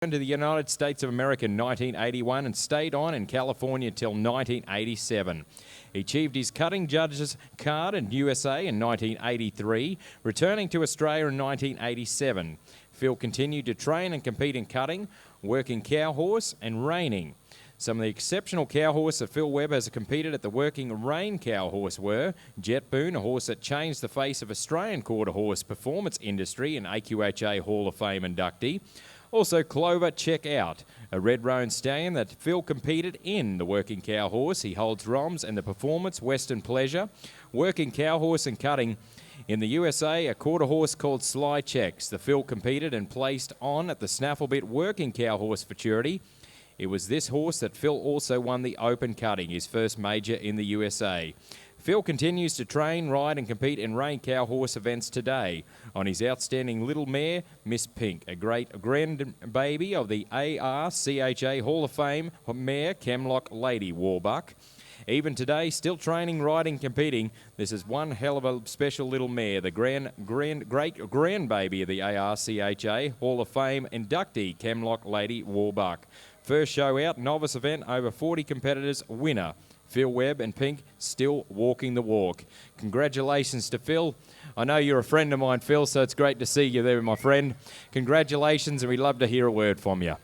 To the United States of America in 1981 and stayed on in California until 1987. He achieved his cutting judge's card in USA in 1983, returning to Australia in 1987. Phil continued to train and compete in cutting, working cow horse and reining. Some of the exceptional cow horse that Phil Webb has competed at the working Reined cow horse were Jet Boone, a horse that changed the face of Australian quarter horse performance industry and AQHA Hall of Fame inductee. Also, Clover Check Out, a red roan stallion that Phil competed in the working cow horse. He holds ROMs and the performance Western Pleasure, working cow horse and cutting. In the USA, a quarter horse called Sly Checks. The Phil competed and placed on at the Snafflebit working cow horse futurity. It was this horse that Phil also won the Open Cutting, his first major in the USA. Phil continues to train, ride and compete in Reined cow horse events today on his outstanding little mare, Miss Pink, a great grandbaby of the ARCHA Hall of Fame mare, Camlock Lady Warbuck. Even today, still training, riding, competing, this is one hell of a special little mare, the great grandbaby of the ARCHA Hall of Fame inductee, Camlock Lady Warbuck. First show out, novice event, over 40 competitors, winner. Phil Webb and Pink still walking the walk. Congratulations to Phil. I know you're a friend of mine, Phil, so it's great to see you there, my friend. Congratulations, and we'd love to hear a word from you.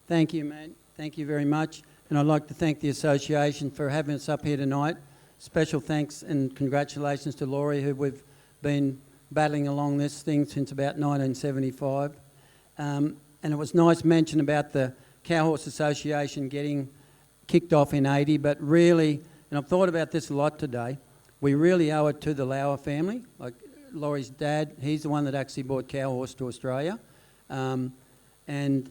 Thank you, mate. Thank you very much. And I'd like to thank the association for having us up here tonight. Special thanks and congratulations to Laurie, who we've been battling along this thing since about 1975. And it was nice mention about the Cow Horse Association getting kicked off in 80, but really, and I've thought about this a lot today, we really owe it to the Lauer family. Like Laurie's dad, he's the one that actually brought Cow Horse to Australia. And,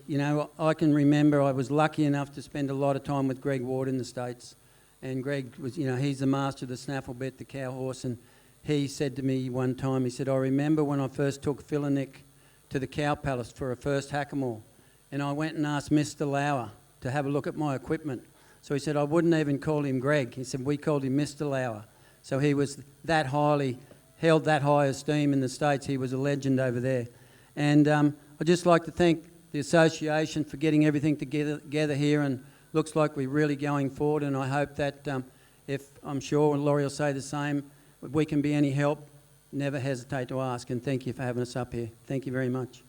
you know, I can remember I was lucky enough to spend a lot of time with Greg Ward in the States. And Greg was, you know, he's the master of the Snafflebit, the cow horse, and he said to me one time, he said, I remember when I first took Phil and Nick to the Cow Palace for a first hackamore. And I went and asked Mr. Lauer to have a look at my equipment. So he said, I wouldn't even call him Greg. He said, we called him Mr. Lauer. So he was that highly, held that high esteem in the States. He was a legend over there. And I'd just like to thank the association for getting everything together here, and looks like we're really going forward. And I hope that if, I'm sure Laurie will say the same, if we can be any help, never hesitate to ask. And thank you for having us up here. Thank you very much.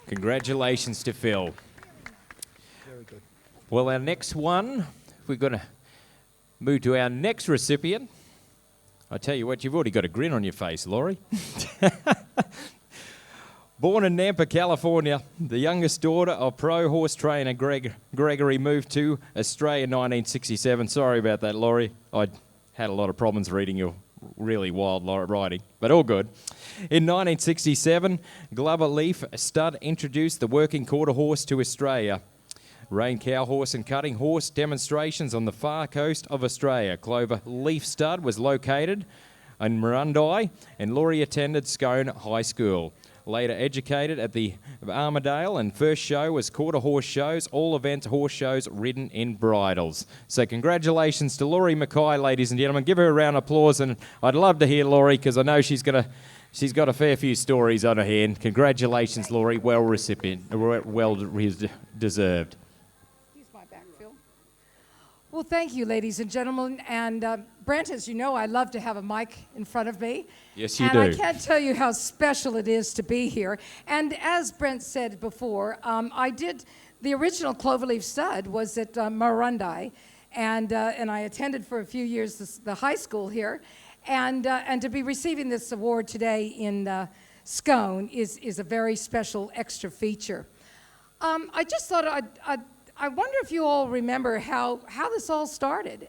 Congratulations to Phil. Very good. Well, our next one, we're going to move to our next recipient. I tell you what, you've already got a grin on your face, Laurie. Born in Nampa, California, the youngest daughter of pro horse trainer Gregory moved to Australia in 1967. Sorry about that, Laurie. I had a lot of problems reading your really wild writing, but all good. In 1967, Glover Leaf Stud introduced the working quarter horse to Australia. Reined cow horse and cutting horse demonstrations on the far coast of Australia. Clover Leaf Stud was located in Murrundi, and Laurie attended Scone High School. Later educated at the Armadale, and first show was quarter horse shows, all events horse shows ridden in bridles. So congratulations to Laurie Mackay, ladies and gentlemen. Give her a round of applause, and I'd love to hear Laurie because I know she's got a fair few stories on her hand. Congratulations, Laurie. Well deserved. Use my back, Phil. Well, thank you, ladies and gentlemen. And Brent, as you know, I love to have a mic in front of me. Yes, you do. And I can't tell you how special it is to be here. And as Brent said before, the original Cloverleaf Stud was at Murrundi, and I attended for a few years the high school here. And to be receiving this award today in Scone is a very special extra feature. I just thought I wonder if you all remember how this all started.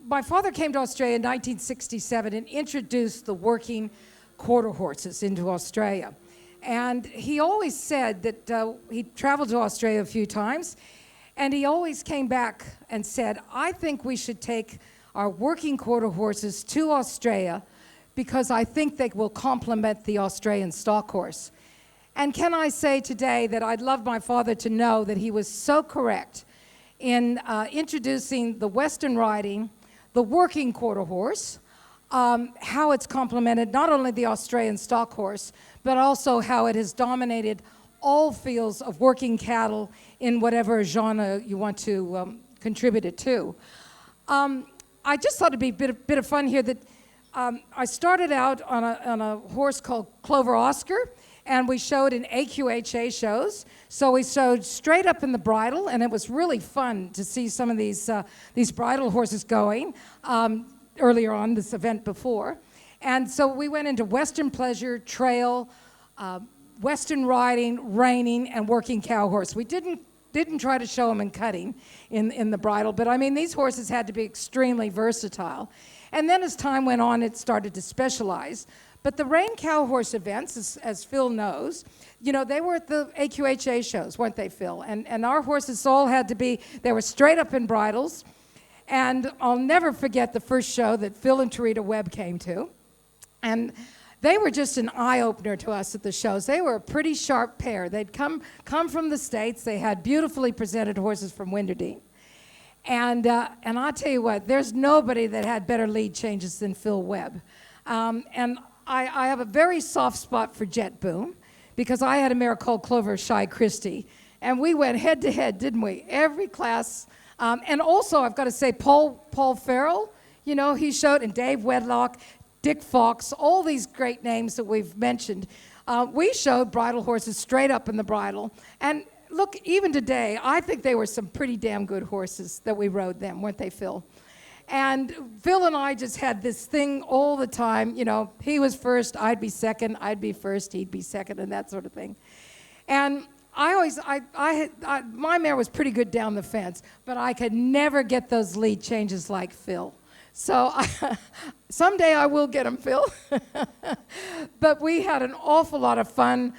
My father came to Australia in 1967 and introduced the working quarter horses into Australia. And he always said that he traveled to Australia a few times, and he always came back and said, I think we should take our working quarter horses to Australia because I think they will complement the Australian stock horse. And can I say today that I'd love my father to know that he was so correct in introducing the Western riding, the working quarter horse, how it's complemented not only the Australian stock horse, but also how it has dominated all fields of working cattle in whatever genre you want to contribute it to. I just thought it'd be a bit of fun here that I started out on a horse called Clover Oscar, and we showed in AQHA shows. So we showed straight up in the bridle, and it was really fun to see some of these bridle horses going earlier on this event before. And so we went into Western Pleasure, Trail, Western Riding, Reining, and Working Cow Horse. We didn't try to show them in cutting in the bridle, but I mean, these horses had to be extremely versatile. And then as time went on, it started to specialize. But the Reined cow horse events, as Phil knows, you know, they were at the AQHA shows, weren't they, Phil? And our horses all had to be, they were straight up in bridles. And I'll never forget the first show that Phil and Tarita Webb came to. And they were just an eye-opener to us at the shows. They were a pretty sharp pair. They'd come from the States. They had beautifully presented horses from Winderdene. And I'll tell you what, there's nobody that had better lead changes than Phil Webb. And I have a very soft spot for Jet Boom because I had a mare called Clover Shy Christie. And we went head-to-head, didn't we? Every class. And also, I've got to say, Paul Farrell, you know, he showed, and Dave Wedlock, Dick Fox, all these great names that we've mentioned. We showed bridle horses straight up in the bridle. And look, even today, I think they were some pretty damn good horses that we rode them, weren't they, Phil? And Phil and I just had this thing all the time, you know, he was first, I'd be second, I'd be first, he'd be second, and that sort of thing. And my mare was pretty good down the fence, but I could never get those lead changes like Phil. So someday I will get them, Phil. But we had an awful lot of fun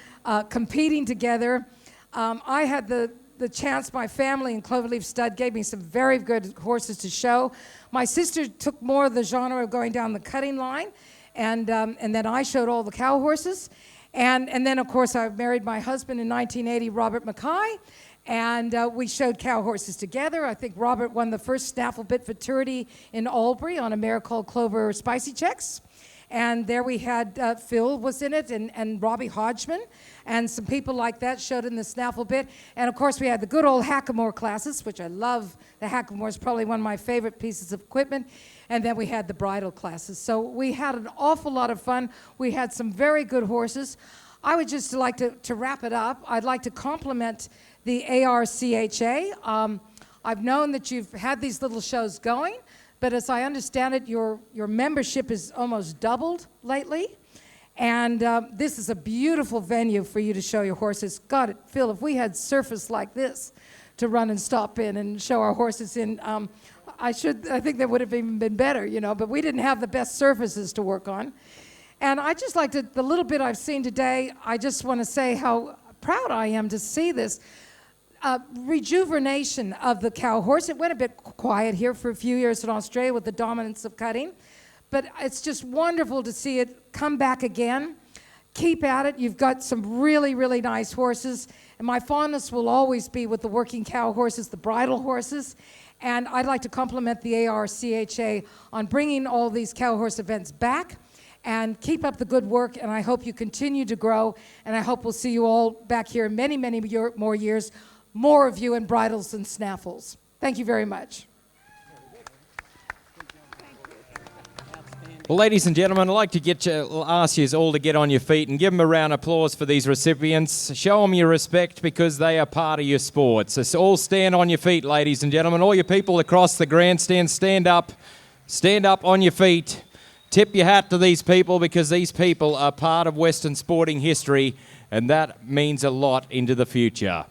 competing together. I had the chance, my family and Cloverleaf Stud gave me some very good horses to show. My sister took more of the genre of going down the cutting line, and then I showed all the cow horses. And then, of course, I married my husband in 1980, Robert Mackay, and we showed cow horses together. I think Robert won the first snaffle bit futurity in Albury on a mare called Clover Spicy Checks. And there we had Phil was in it, and Robbie Hodgman, and some people like that showed in the snaffle bit. And of course, we had the good old hackamore classes, which I love. The hackamore is probably one of my favorite pieces of equipment. And then we had the bridle classes. So we had an awful lot of fun. We had some very good horses. I would just like to wrap it up. I'd like to compliment the ARCHA. I've known that you've had these little shows going. But as I understand it, your membership is almost doubled lately. And this is a beautiful venue for you to show your horses. God, Phil, if we had surface like this to run and stop in and show our horses in, I think that would have even been better, you know, but we didn't have the best surfaces to work on. And I just like to, the little bit I've seen today, I just want to say how proud I am to see this. Rejuvenation of the cow horse. It went a bit quiet here for a few years in Australia with the dominance of cutting, but it's just wonderful to see it come back again. Keep at it. You've got some really, really nice horses, and my fondness will always be with the working cow horses, the bridle horses, and I'd like to compliment the ARCHA on bringing all these cow horse events back. And keep up the good work, and I hope you continue to grow, and I hope we'll see you all back here in many, many more years. More of you in bridles and snaffles. Thank you very much. Well, ladies and gentlemen, I'd like to ask you all to get on your feet and give them a round of applause for these recipients. Show them your respect because they are part of your sport. So all stand on your feet, ladies and gentlemen. All your people across the grandstand, stand up on your feet. Tip your hat to these people because these people are part of Western sporting history, and that means a lot into the future.